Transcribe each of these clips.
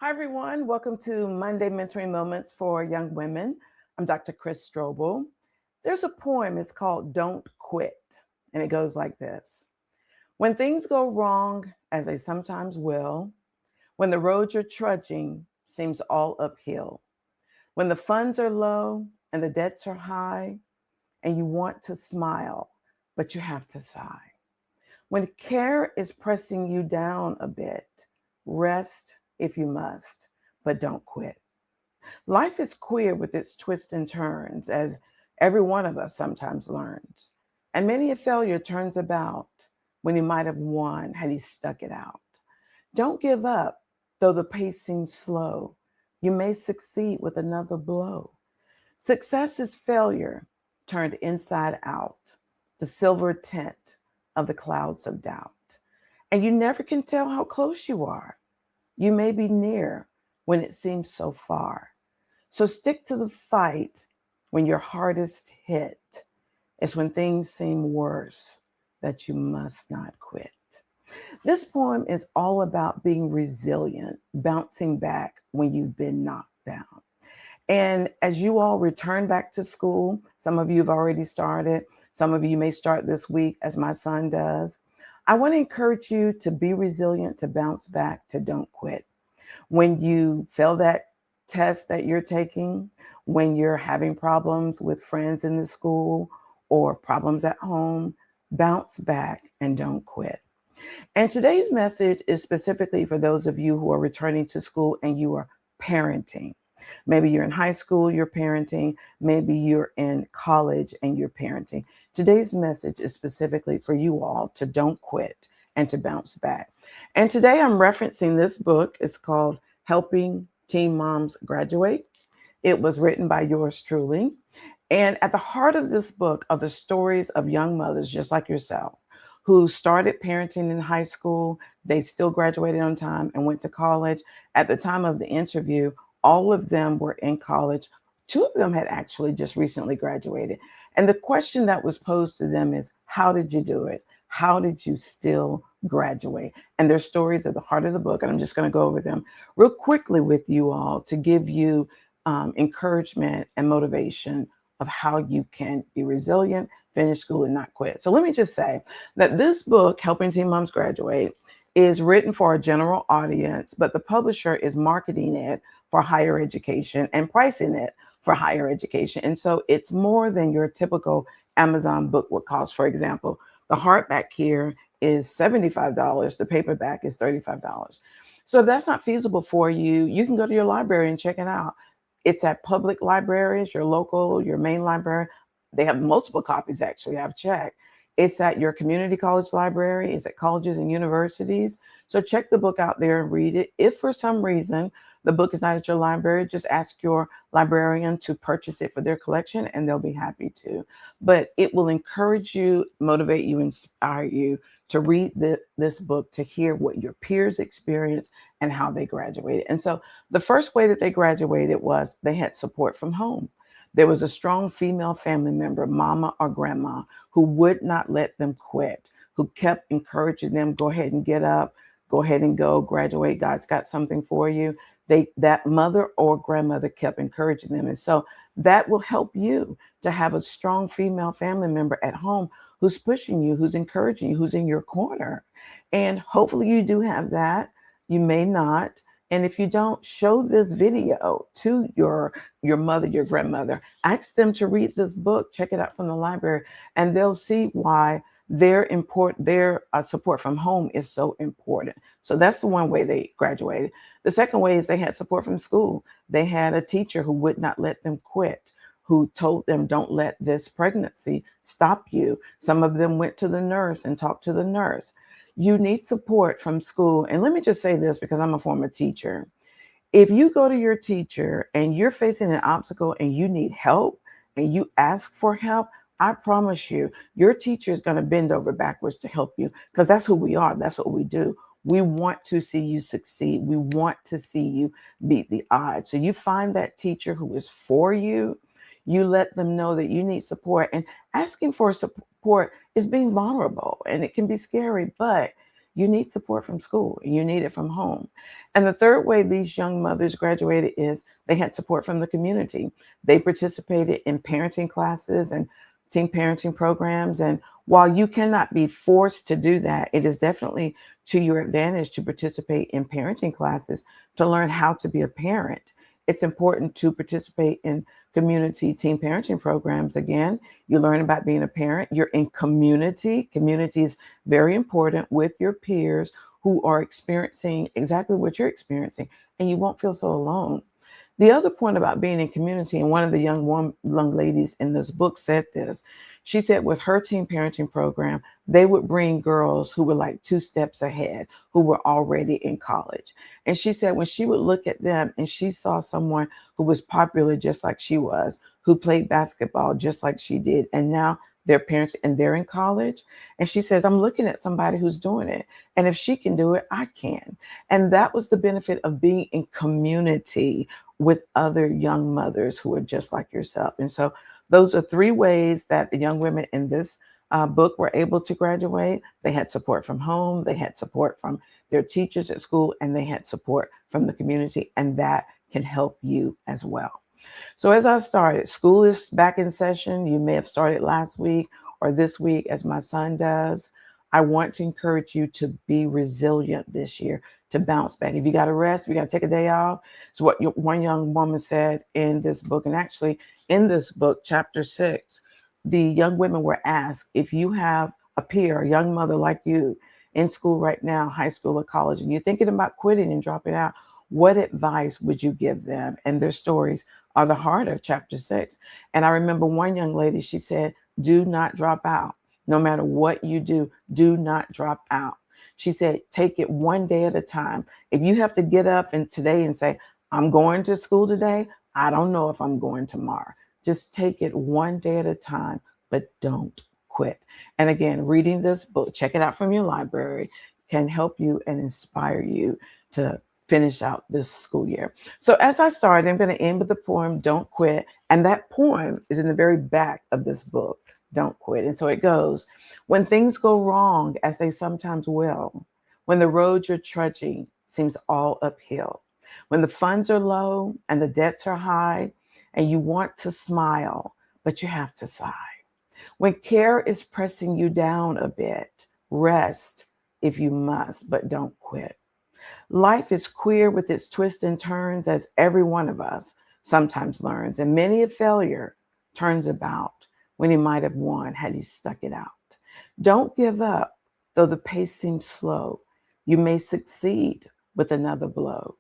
Hi, everyone. Welcome to Monday Mentoring Moments for Young Women. I'm Dr. Chris Strobel. There's a poem, it's called Don't Quit, and it goes like this. When things go wrong, as they sometimes will, when the road you're trudging seems all uphill, when the funds are low and the debts are high, and you want to smile, but you have to sigh. When care is pressing you down a bit, rest if you must, but don't quit. Life is queer with its twists and turns, as every one of us sometimes learns. And many a failure turns about when he might have won had he stuck it out. Don't give up, though the pace seems slow. You may succeed with another blow. Success is failure turned inside out, the silver tint of the clouds of doubt. And you never can tell how close you are. You may be near when it seems so far. So stick to the fight when you're hardest hit. It's when things seem worse that you must not quit. This poem is all about being resilient, bouncing back when you've been knocked down. And as you all return back to school, some of you have already started, some of you may start this week, as my son does. I want to encourage you to be resilient, to bounce back, to don't quit. When you fail that test that you're taking, when you're having problems with friends in the school or problems at home, bounce back and don't quit. And today's message is specifically for those of you who are returning to school and you are parenting. Maybe you're in high school, you're parenting. Maybe you're in college and you're parenting. Today's message is specifically for you all to don't quit and to bounce back. And today I'm referencing this book. It's called Helping Teen Moms Graduate. It was written by yours truly. And at the heart of this book are the stories of young mothers just like yourself who started parenting in high school. They still graduated on time and went to college. At the time of the interview, all of them were in college. Two of them had actually just recently graduated. And the question that was posed to them is, how did you do it? How did you still graduate? And their stories at the heart of the book. And I'm just going to go over them real quickly with you all to give you encouragement and motivation of how you can be resilient, finish school, and not quit. So let me just say that this book, Helping Teen Moms Graduate, is written for a general audience, but the publisher is marketing it for higher education and pricing it for higher education. And so it's more than your typical Amazon book would cost. For example, the hardback here is $75. The paperback is $35. So if that's not feasible for you, you can go to your library and check it out. It's at public libraries, your local, your main library. They have multiple copies, actually, I've checked. It's at your community college library. It's at colleges and universities. So check the book out there and read it. If for some reason the book is not at your library, just ask your librarian to purchase it for their collection and they'll be happy to. But it will encourage you, motivate you, inspire you to read this book, to hear what your peers experienced and how they graduated. And so the first way that they graduated was they had support from home. There was a strong female family member, mama or grandma, who would not let them quit, who kept encouraging them, go ahead and get up, go ahead and go graduate. God's got something for you. That mother or grandmother kept encouraging them. And so that will help you to have a strong female family member at home who's pushing you, who's encouraging you, who's in your corner. And hopefully you do have that. You may not. And if you don't, show this video to your mother, your grandmother. Ask them to read this book, check it out from the library, and they'll see why their support from home is so important. So that's the one way they graduated. The second way is they had support from school. They had a teacher who would not let them quit, who told them, don't let this pregnancy stop you. Some of them went to the nurse and talked to the nurse. You need support from school. And let me just say this, because I'm a former teacher. If you go to your teacher and you're facing an obstacle and you need help and you ask for help, I promise you, your teacher is going to bend over backwards to help you, because that's who we are. That's what we do. We want to see you succeed. We want to see you beat the odds. So you find that teacher who is for you. You let them know that you need support. And asking for support is being vulnerable, and it can be scary, but you need support from school and you need it from home. And the third way these young mothers graduated is they had support from the community. They participated in parenting classes and teen parenting programs. And while you cannot be forced to do that, it is definitely to your advantage to participate in parenting classes to learn how to be a parent. It's important to participate in community teen parenting programs. Again, you learn about being a parent. You're in community. Community is very important with your peers who are experiencing exactly what you're experiencing, and you won't feel so alone. The other point about being in community, and one of the young ladies in this book said this. She said with her teen parenting program, they would bring girls who were like 2 steps ahead, who were already in college. And she said when she would look at them and she saw someone who was popular just like she was, who played basketball just like she did, and now they're parents and they're in college. And she says, I'm looking at somebody who's doing it. And if she can do it, I can. And that was the benefit of being in community with other young mothers who are just like yourself. And so those are 3 ways that the young women in this book were able to graduate. They had support from home, they had support from their teachers at school, and they had support from the community. And that can help you as well. So as I started, school is back in session. You may have started last week or this week as my son does. I want to encourage you to be resilient this year, to bounce back. If you got to rest, if you got to take a day off. So what one young woman said in this book, and actually in this book, chapter 6, the young women were asked, if you have a peer, a young mother like you in school right now, high school or college, and you're thinking about quitting and dropping out, what advice would you give them? And their stories are the heart of chapter 6. And I remember one young lady, she said, do not drop out. No matter what you do not drop out. She said, take it one day at a time. If you have to get up and today and say, I'm going to school today, I don't know if I'm going tomorrow. Just take it one day at a time, but don't quit. And again, reading this book, check it out from your library, can help you and inspire you to finish out this school year. So as I started, I'm going to end with the poem, Don't Quit. And that poem is in the very back of this book, Don't Quit. And so it goes, when things go wrong, as they sometimes will, when the road you're trudging seems all uphill, when the funds are low and the debts are high, and you want to smile, but you have to sigh. When care is pressing you down a bit, rest if you must, but don't quit. Life is queer with its twists and turns, as every one of us sometimes learns, and many a failure turns about when he might have won had he stuck it out. Don't give up, though the pace seems slow. You may succeed with another blow.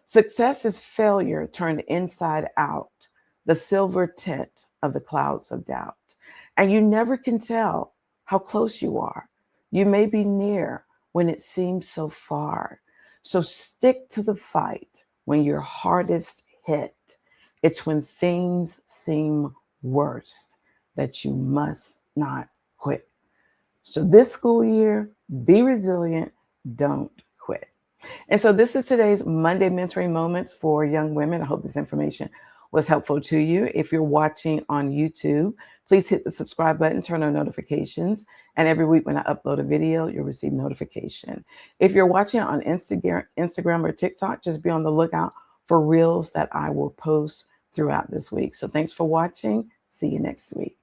Success is failure turned inside out, the silver tint of the clouds of doubt. And you never can tell how close you are. You may be near when it seems so far. So stick to the fight when you're hardest hit. It's when things seem worst that you must not quit. So this school year, be resilient, don't quit. And so this is today's Monday Mentoring Moments for young women. I hope this information was helpful to you. If you're watching on YouTube, please hit the subscribe button, turn on notifications. And every week when I upload a video, you'll receive notification. If you're watching on Instagram or TikTok, just be on the lookout for reels that I will post throughout this week. So thanks for watching. See you next week.